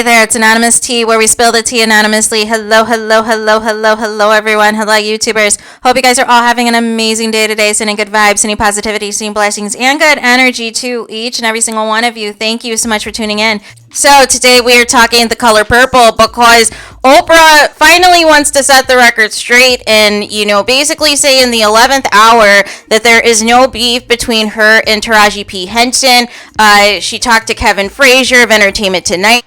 Hey there, it's Anonymous Tea, where we spill the tea anonymously. Hello, hello, hello, hello, hello, everyone. Hello, YouTubers. Hope you guys are all having an amazing day today, sending good vibes, sending positivity, sending blessings, and good energy to each and every single one of you. Thank you so much for tuning in. So today we are talking the color purple because Oprah finally wants to set the record straight and, basically say in the 11th hour that there is no beef between her and Taraji P. Henson. She talked to Kevin Frazier of Entertainment Tonight.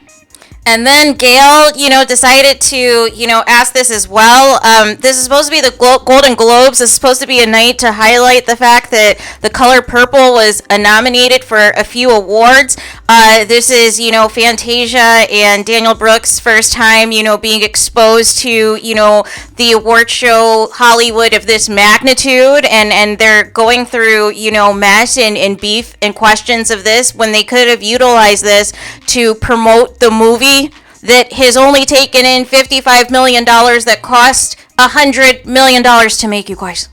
And then Gail, decided to, ask this as well. This is supposed to be the Golden Globes. This is supposed to be a night to highlight the fact that the color purple was nominated for a few awards. This is, Fantasia and Daniel Brooks' first time, being exposed to, the award show Hollywood of this magnitude. And they're going through, mess and beef and questions of this when they could have utilized this to promote the movie that has only taken in $55 million that cost $100 million to make, you guys.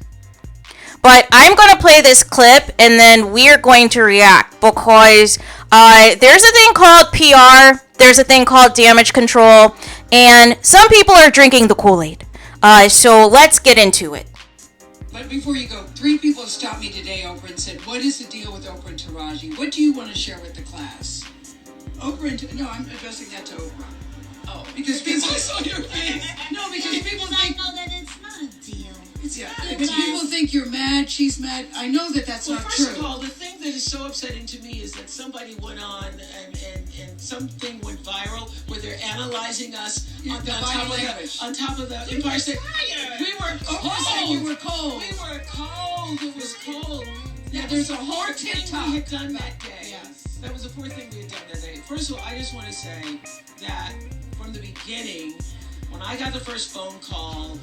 But I'm going to play this clip and then we're going to react because there's a thing called PR, there's a thing called damage control, and some people are drinking the Kool-Aid. So let's get into it. But before you go, 3 people stopped me today, Oprah, and said, what is the deal with Oprah and Taraji? What do you want to share with the class? Oprah and... No, I'm addressing that to Oprah. Oh, because people... I saw your face. No, because people think... I know that it's not a deal. It's because people think you're mad, she's mad. I know that that's not true. First of all, the thing that is so upsetting to me is that somebody went on and something went viral where they're analyzing us on top of the Empire State. We were cold. You were cold. We were cold. It was cold. Yeah, there's a whole TikTok. We had done that day. Yes. That was the fourth thing we had done that day. First of all, I just want to say that from the beginning, when I got the first phone call,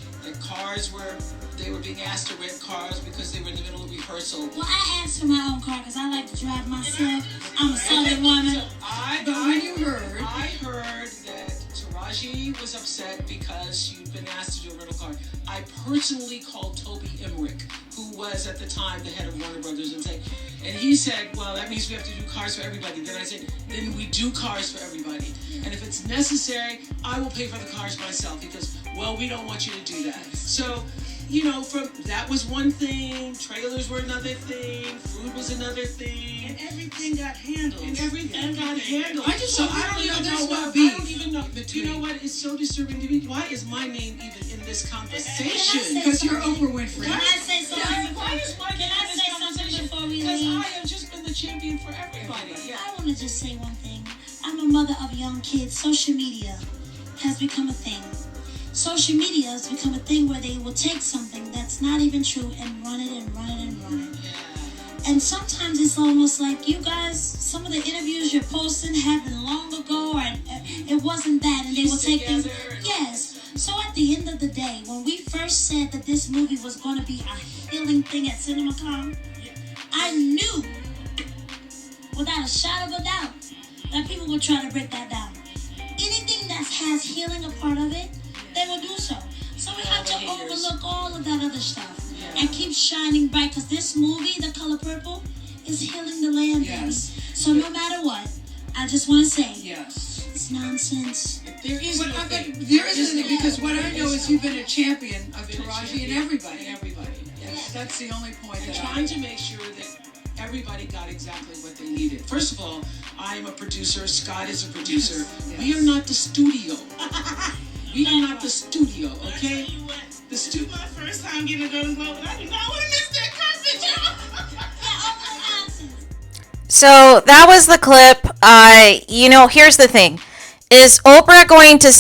they were being asked to rent cars because they were in the middle of rehearsal. Well, I asked for my own car because I like to drive myself. I'm a Southern woman. So I heard that Taraji was upset because she'd been asked to do a rental car. I personally called Toby Emmerich, who was at the time the head of Warner Brothers, and he said, well, that means we have to do cars for everybody. Then I said, then we do cars for everybody. And if it's necessary, I will pay for the cars myself because, well, we don't want you to do that. So, that was one thing. Trailers were another thing. Food was another thing. And everything got handled. I don't even know. You know what? It's so disturbing to me. Why is my name even in this conversation? Because you're Oprah Winfrey. Can I say something? Why is my name in this conversation? Before we Because leave? I have just been the champion for everybody. Yeah. I want to just say one thing. I'm a mother of young kids. Social media has become a thing. Social media has become a thing where they will take something that's not even true and run it and run it and run it. Yeah. And sometimes it's almost like you guys, some of the interviews you're posting happened long ago, or it wasn't that, and they will take things. Yes. So at the end of the day, when we first said that this movie was going to be a healing thing at CinemaCon, I knew, without a shadow of a doubt, that people would try to break that down. Anything that has healing a part of it, they will do so. So we have to overlook all of that other stuff and keep shining bright, because this movie, The Color Purple, is healing the land. Yes. So no matter what, I just want to say, Yes. it's nonsense. There is no thing. There isn't, because what I know is you've been a champion of Taraji and everybody. Yes. That's the only point And that trying to make sure that everybody got exactly what they needed. First of all, I am a producer. Scott is a producer. Yes. We are not the studio. We are not the studio, okay? The My first time getting a Golden Globe, and I do not want to miss that carpet, So that was the clip. Here's the thing. Is Oprah going to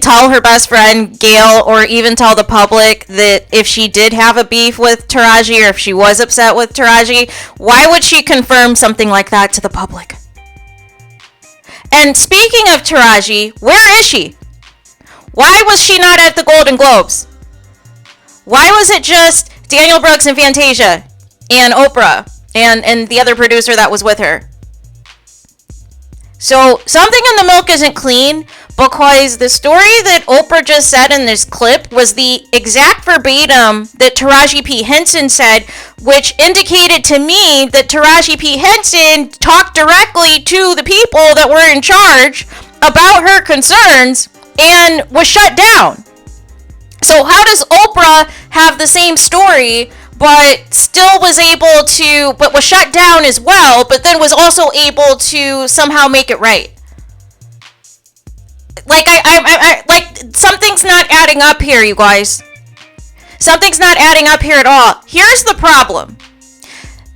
tell her best friend, Gail, or even tell the public that if she did have a beef with Taraji or if she was upset with Taraji, why would she confirm something like that to the public? And speaking of Taraji, where is she? Why was she not at the Golden Globes? Why was it just Daniel Brooks and Fantasia and Oprah and the other producer that was with her? So something in the milk isn't clean, because the story that Oprah just said in this clip was the exact verbatim that Taraji P. Henson said, which indicated to me that Taraji P. Henson talked directly to the people that were in charge about her concerns and was shut down. So how does Oprah have the same story but still was able to, but was shut down as well, but then was also able to somehow make it right? Like, like, something's not adding up here, you guys. Something's not adding up here at all. Here's the problem.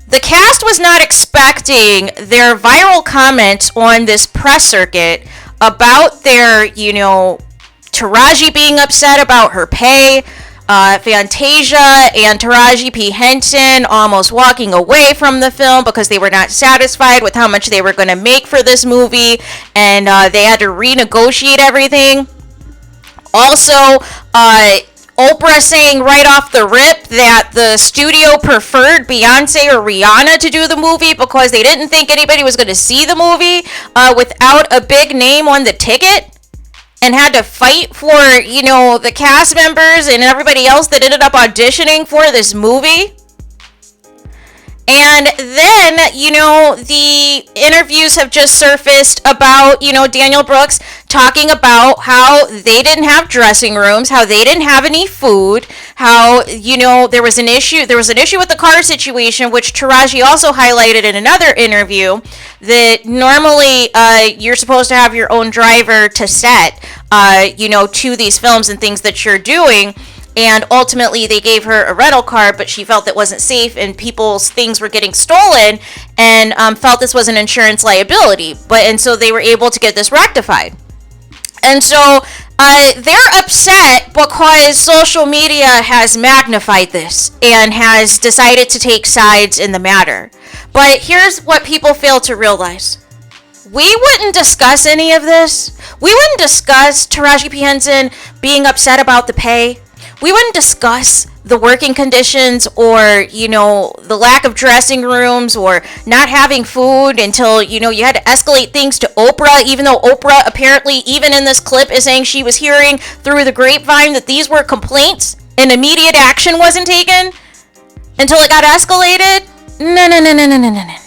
The cast was not expecting their viral comments on this press circuit about their, Taraji being upset about her pay, Fantasia and Taraji P. Henson almost walking away from the film because they were not satisfied with how much they were going to make for this movie, and they had to renegotiate everything. Also, Oprah saying right off the rip that the studio preferred Beyonce or Rihanna to do the movie because they didn't think anybody was going to see the movie without a big name on the ticket, and had to fight for, the cast members and everybody else that ended up auditioning for this movie. And then, the interviews have just surfaced about, Daniel Brooks talking about how they didn't have dressing rooms, how they didn't have any food, how, there was an issue with the car situation, which Taraji also highlighted in another interview, that normally you're supposed to have your own driver to set, to these films and things that you're doing. And ultimately, they gave her a rental car, but she felt it wasn't safe and people's things were getting stolen, and felt this was an insurance liability. And so they were able to get this rectified. And so they're upset because social media has magnified this and has decided to take sides in the matter. But here's what people fail to realize. We wouldn't discuss any of this. We wouldn't discuss Taraji P. Henson being upset about the pay. We wouldn't discuss the working conditions or, the lack of dressing rooms or not having food until, you had to escalate things to Oprah, even though Oprah apparently, even in this clip, is saying she was hearing through the grapevine that these were complaints and immediate action wasn't taken until it got escalated. No.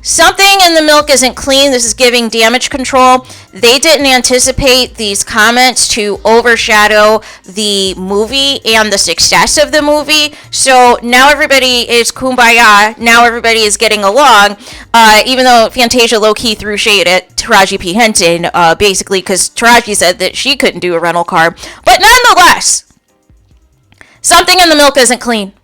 Something in the milk isn't clean. This is giving damage control. They didn't anticipate these comments to overshadow the movie and the success of the movie. So now everybody is kumbaya. Now everybody is getting along. Even though Fantasia low-key threw shade at Taraji P. Henson, basically because Taraji said that she couldn't do a rental car. But nonetheless, something in the milk isn't clean.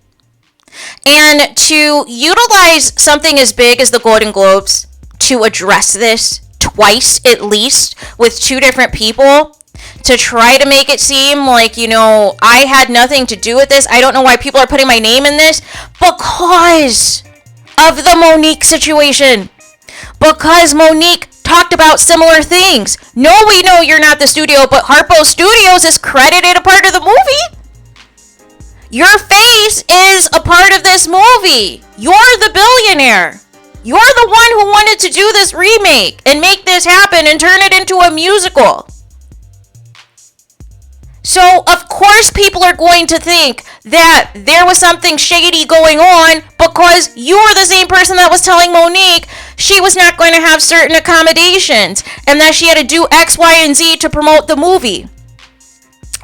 And to utilize something as big as the Golden Globes to address this twice at least with two different people, to try to make it seem like, I had nothing to do with this. I don't know why people are putting my name in this. Because of the Monique situation. Because Monique talked about similar things. No, we know you're not the studio, but Harpo Studios is credited a part of the movie. Your face is a part of this movie. You're the billionaire. You're the one who wanted to do this remake and make this happen and turn it into a musical. So, of course, people are going to think that there was something shady going on because you were the same person that was telling Monique she was not going to have certain accommodations and that she had to do X, Y, and Z to promote the movie,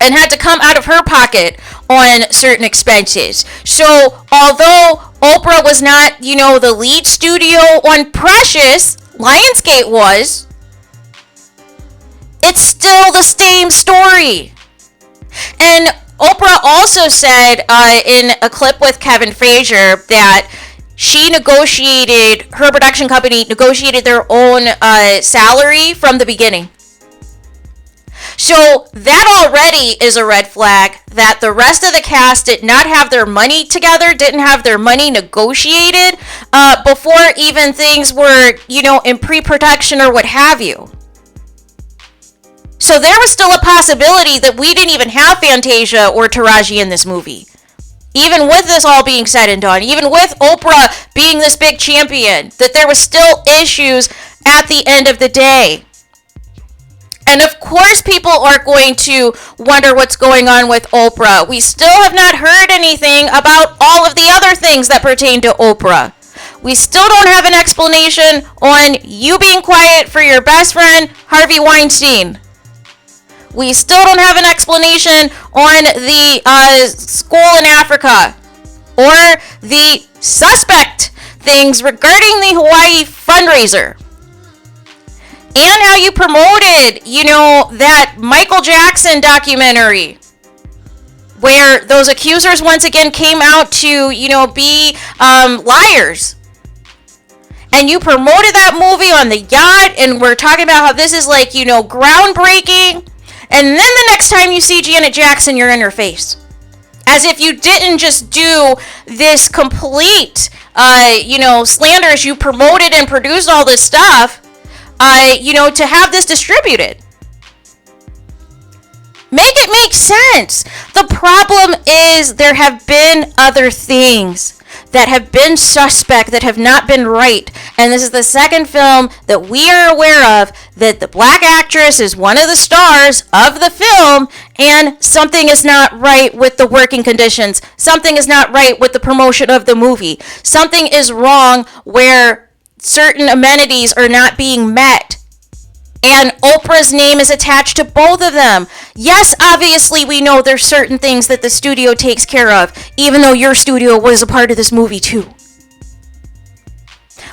and had to come out of her pocket on certain expenses. So, although Oprah was not, the lead studio on Precious, Lionsgate was, it's still the same story. And Oprah also said in a clip with Kevin Frazier that her production company negotiated their own salary from the beginning. So that already is a red flag that the rest of the cast did not have their money together, didn't have their money negotiated before even things were, in pre-production or what have you. So there was still a possibility that we didn't even have Fantasia or Taraji in this movie. Even with this all being said and done, even with Oprah being this big champion, that there was still issues at the end of the day. And of course people are going to wonder what's going on with Oprah. We still have not heard anything about all of the other things that pertain to Oprah. We still don't have an explanation on you being quiet for your best friend, Harvey Weinstein. We still don't have an explanation on the school in Africa or the suspect things regarding the Hawaii fundraiser. And how you promoted, that Michael Jackson documentary where those accusers once again came out to, be liars. And you promoted that movie on the yacht, and we're talking about how this is like, groundbreaking. And then the next time you see Janet Jackson, you're in her face. As if you didn't just do this complete, slander as you promoted and produced all this stuff, to have this distributed. Make it make sense. The problem is there have been other things that have been suspect, that have not been right. And this is the second film that we are aware of that the black actress is one of the stars of the film, and something is not right with the working conditions. Something is not right with the promotion of the movie. Something is wrong where certain amenities are not being met. And Oprah's name is attached to both of them. Yes, obviously we know there's certain things that the studio takes care of, even though your studio was a part of this movie too.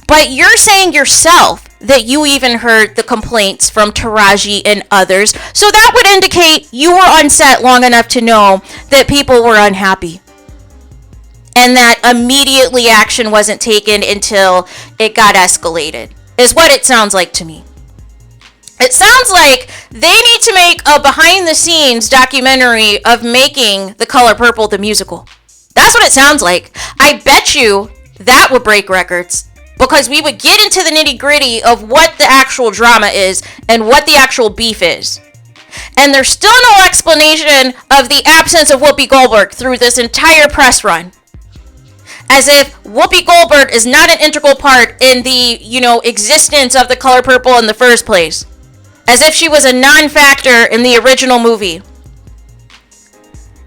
But you're saying yourself that you even heard the complaints from Taraji and others, so that would indicate you were on set long enough to know that people were unhappy. And that immediately action wasn't taken until it got escalated, is what it sounds like to me. It sounds like they need to make a behind-the-scenes documentary of making The Color Purple the musical. That's what it sounds like. I bet you that would break records, because we would get into the nitty-gritty of what the actual drama is and what the actual beef is. And there's still no explanation of the absence of Whoopi Goldberg through this entire press run. As if Whoopi Goldberg is not an integral part in the, existence of The Color Purple in the first place. As if she was a non-factor in the original movie.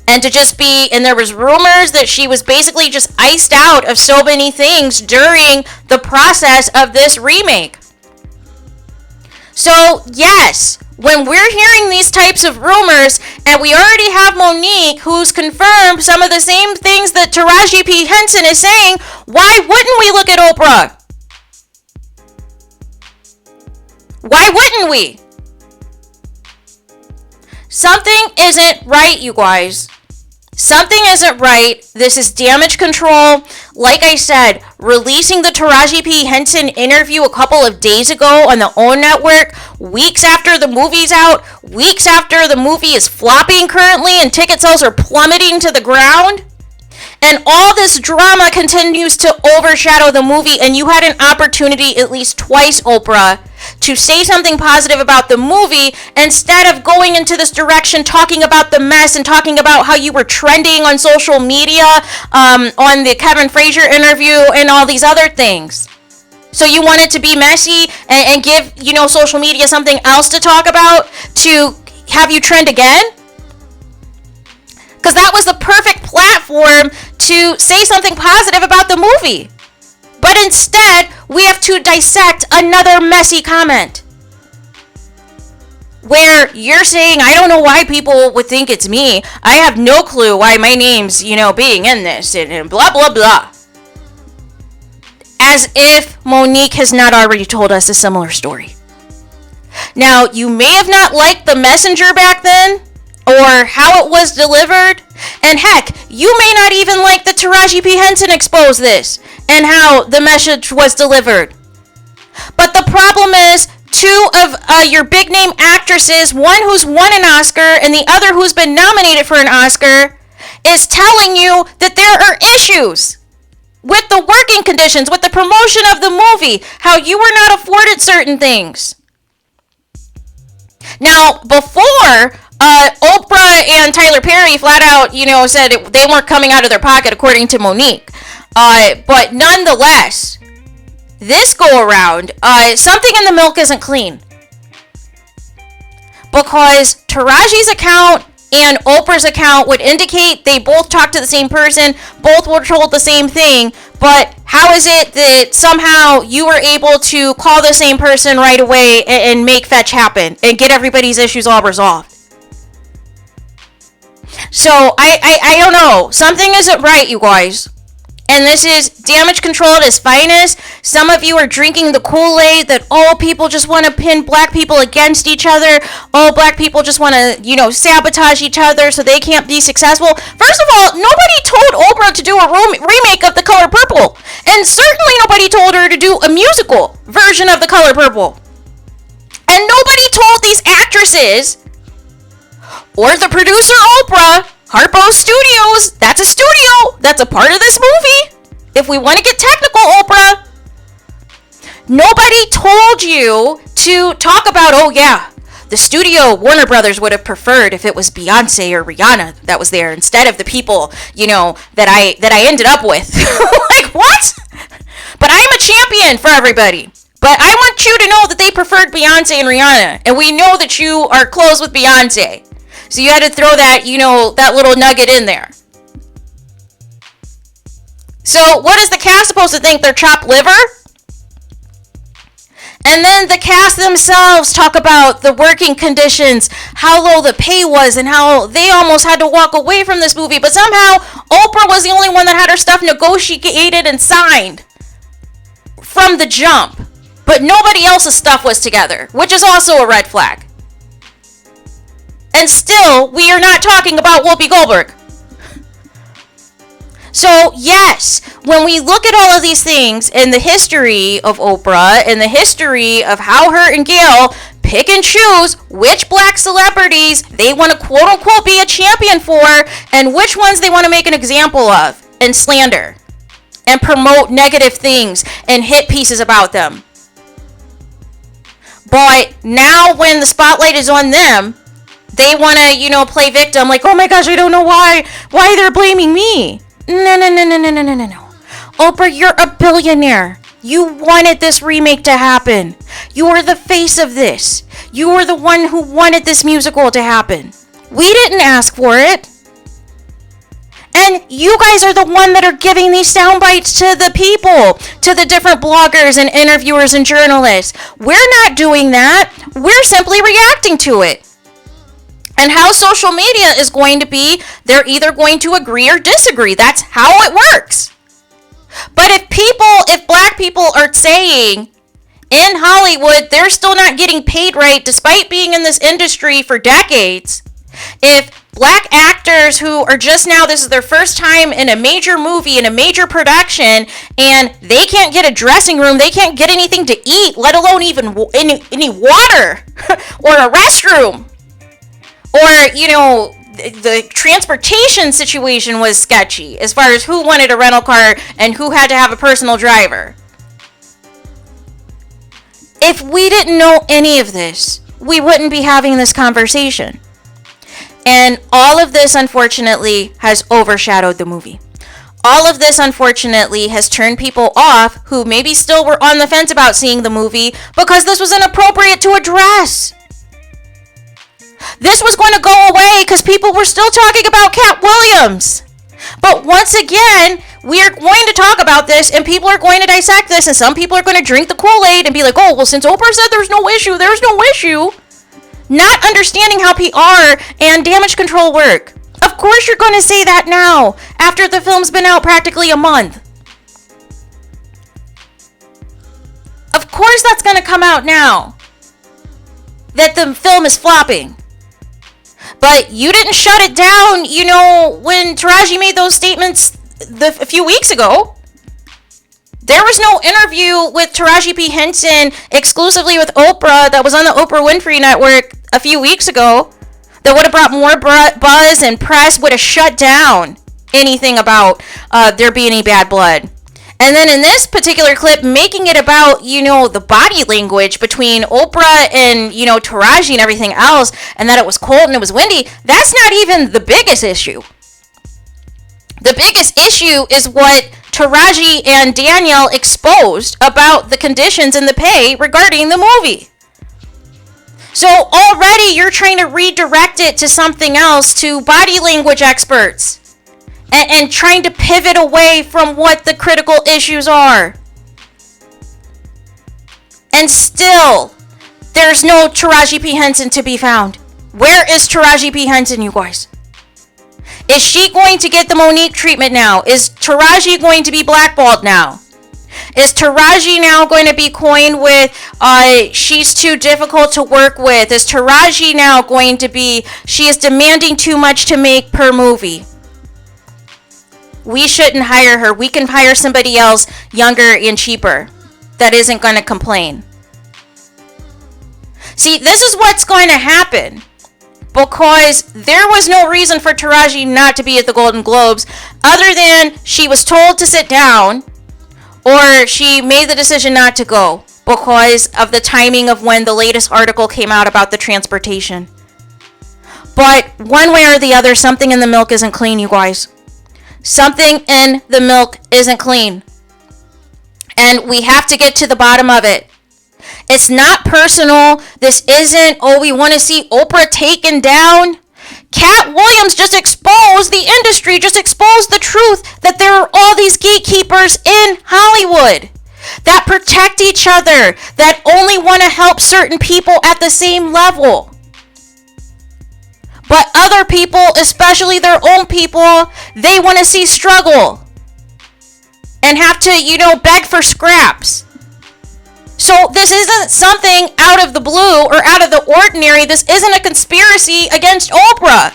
And there was rumors that she was basically just iced out of so many things during the process of this remake. So, yes, when we're hearing these types of rumors, and we already have Monique, who's confirmed some of the same things that Taraji P. Henson is saying, why wouldn't we look at Oprah? Why wouldn't we? Something isn't right, you guys. Something isn't right. This is damage control. Like I said, releasing the Taraji P. Henson interview a couple of days ago on the OWN network, weeks after the movie's out, weeks after the movie is flopping currently and ticket sales are plummeting to the ground. And all this drama continues to overshadow the movie, and you had an opportunity at least twice, Oprah, to say something positive about the movie instead of going into this direction talking about the mess and talking about how you were trending on social media, on the Kevin Frazier interview and all these other things. So you wanted to be messy and give, social media something else to talk about to have you trend again? Because that was the perfect platform to say something positive about the movie. But instead, we have to dissect another messy comment. Where you're saying, I don't know why people would think it's me. I have no clue why my name's, being in this and blah, blah, blah. As if Monique has not already told us a similar story. Now, you may have not liked the messenger back then, or how it was delivered. And heck, you may not even like that Taraji P. Henson exposed this and how the message was delivered. But the problem is, two of your big name actresses, one who's won an Oscar and the other who's been nominated for an Oscar, is telling you that there are issues with the working conditions, with the promotion of the movie, how you were not afforded certain things. Now, before Oprah and Tyler Perry flat out, said they weren't coming out of their pocket, according to Monique. But nonetheless, this go around, something in the milk isn't clean. Because Taraji's account and Oprah's account would indicate they both talked to the same person, both were told the same thing, But how is it that somehow you were able to call the same person right away and make fetch happen and get everybody's issues all resolved? So I don't know. Something isn't right, you guys. And this is damage control at its finest. Some of you are drinking the Kool-Aid that, oh, people just want to pin black people against each other. Oh, black people just want to, sabotage each other so they can't be successful. First of all, nobody told Oprah to do a remake of The Color Purple. And certainly nobody told her to do a musical version of The Color Purple. And nobody told these actresses or the producer Oprah, Harpo Studios, that's a studio, that's a part of this movie. If we want to get technical, Oprah, nobody told you to talk about, oh yeah, the studio Warner Brothers would have preferred if it was Beyonce or Rihanna that was there instead of the people, that I ended up with. Like, what? But I'm a champion for everybody. But I want you to know that they preferred Beyonce and Rihanna. And we know that you are close with Beyonce. So you had to throw that, that little nugget in there. So what is the cast supposed to think? They're chopped liver? And then the cast themselves talk about the working conditions, how low the pay was, and how they almost had to walk away from this movie. But somehow, Oprah was the only one that had her stuff negotiated and signed from the jump. But nobody else's stuff was together, which is also a red flag. And still, we are not talking about Whoopi Goldberg. So, yes, when we look at all of these things in the history of Oprah, in the history of how her and Gayle pick and choose which black celebrities they want to quote-unquote be a champion for, and which ones they want to make an example of and slander and promote negative things and hit pieces about them. But now when the spotlight is on them, they want to, play victim, like, oh my gosh, I don't know why they're blaming me. No. Oprah, you're a billionaire. You wanted this remake to happen. You are the face of this. You are the one who wanted this musical to happen. We didn't ask for it. And you guys are the one that are giving these sound bites to the people, to the different bloggers and interviewers and journalists. We're not doing that. We're simply reacting to it. And how social media is going to be, they're either going to agree or disagree. That's how it works. But if black people are saying in Hollywood they're still not getting paid right despite being in this industry for decades, if black actors who are just now, this is their first time in a major movie, in a major production, and they can't get a dressing room, they can't get anything to eat, let alone even any water or a restroom. Or, the transportation situation was sketchy as far as who wanted a rental car and who had to have a personal driver. If we didn't know any of this, we wouldn't be having this conversation. And all of this, unfortunately, has overshadowed the movie. All of this, unfortunately, has turned people off who maybe still were on the fence about seeing the movie because this was inappropriate to address. This was going to go away because people were still talking about Cat Williams. But once again, we are going to talk about this and people are going to dissect this, and some people are going to drink the Kool-Aid and be like, oh, well, since Oprah said there's no issue. Not understanding how PR and damage control work. Of course you're going to say that now, after the film's been out practically a month. Of course that's going to come out now, that the film is flopping. But you didn't shut it down, when Taraji made those statements a few weeks ago. There was no interview with Taraji P. Henson exclusively with Oprah that was on the Oprah Winfrey Network a few weeks ago that would have brought more buzz, and press would have shut down anything about there being any bad blood. And then in this particular clip, making it about, the body language between Oprah and, Taraji and everything else, and that it was cold and it was windy, that's not even the biggest issue. The biggest issue is what Taraji and Danielle exposed about the conditions and the pay regarding the movie. So already you're trying to redirect it to something else, to body language experts. and trying to pivot away from what the critical issues are. And still, there's no Taraji P. Henson to be found. Where is Taraji P. Henson, you guys? Is she going to get the Monique treatment now? Is Taraji going to be blackballed now? Is Taraji now going to be coined with, she's too difficult to work with? Is Taraji now going to be, she is demanding too much to make per movie? We shouldn't hire her. We can hire somebody else younger and cheaper that isn't going to complain. See, this is what's going to happen. Because there was no reason for Taraji not to be at the Golden Globes other than she was told to sit down or she made the decision not to go because of the timing of when the latest article came out about the transportation. But one way or the other, something in the milk isn't clean, you guys. Something in the milk isn't clean. And we have to get to the bottom of it. It's not personal. This isn't, oh, we want to see Oprah taken down. Cat Williams just exposed the industry, just exposed the truth that there are all these gatekeepers in Hollywood that protect each other, that only want to help certain people at the same level. But other people, especially their own people, they want to see struggle and have to, beg for scraps. So this isn't something out of the blue or out of the ordinary. This isn't a conspiracy against Oprah.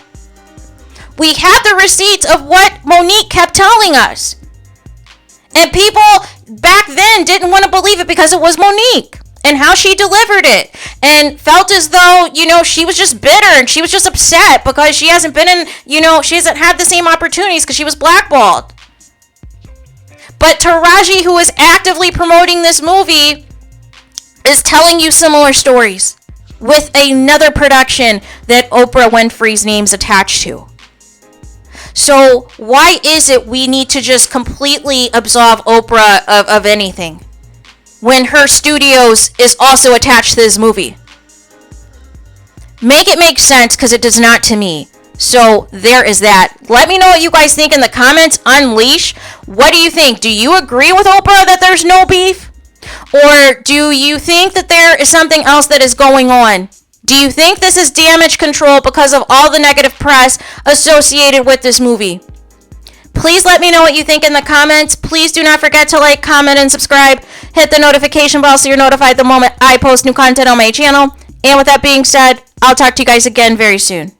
We have the receipts of what Monique kept telling us. And people back then didn't want to believe it because it was Monique and how she delivered it. And felt as though, she was just bitter and she was just upset because she hasn't been in, she hasn't had the same opportunities because she was blackballed. But Taraji, who is actively promoting this movie, is telling you similar stories with another production that Oprah Winfrey's name's attached to. So why is it we need to just completely absolve Oprah of anything when her studios is also attached to this movie? Make it make sense, because it does not to me. So there is that. Let me know what you guys think in the comments. Unleash. What do you think? Do you agree with Oprah that there's no beef? Or do you think that there is something else that is going on? Do you think this is damage control because of all the negative press associated with this movie? Please let me know what you think in the comments. Please do not forget to like, comment, and subscribe. Hit the notification bell so you're notified the moment I post new content on my channel. And with that being said, I'll talk to you guys again very soon.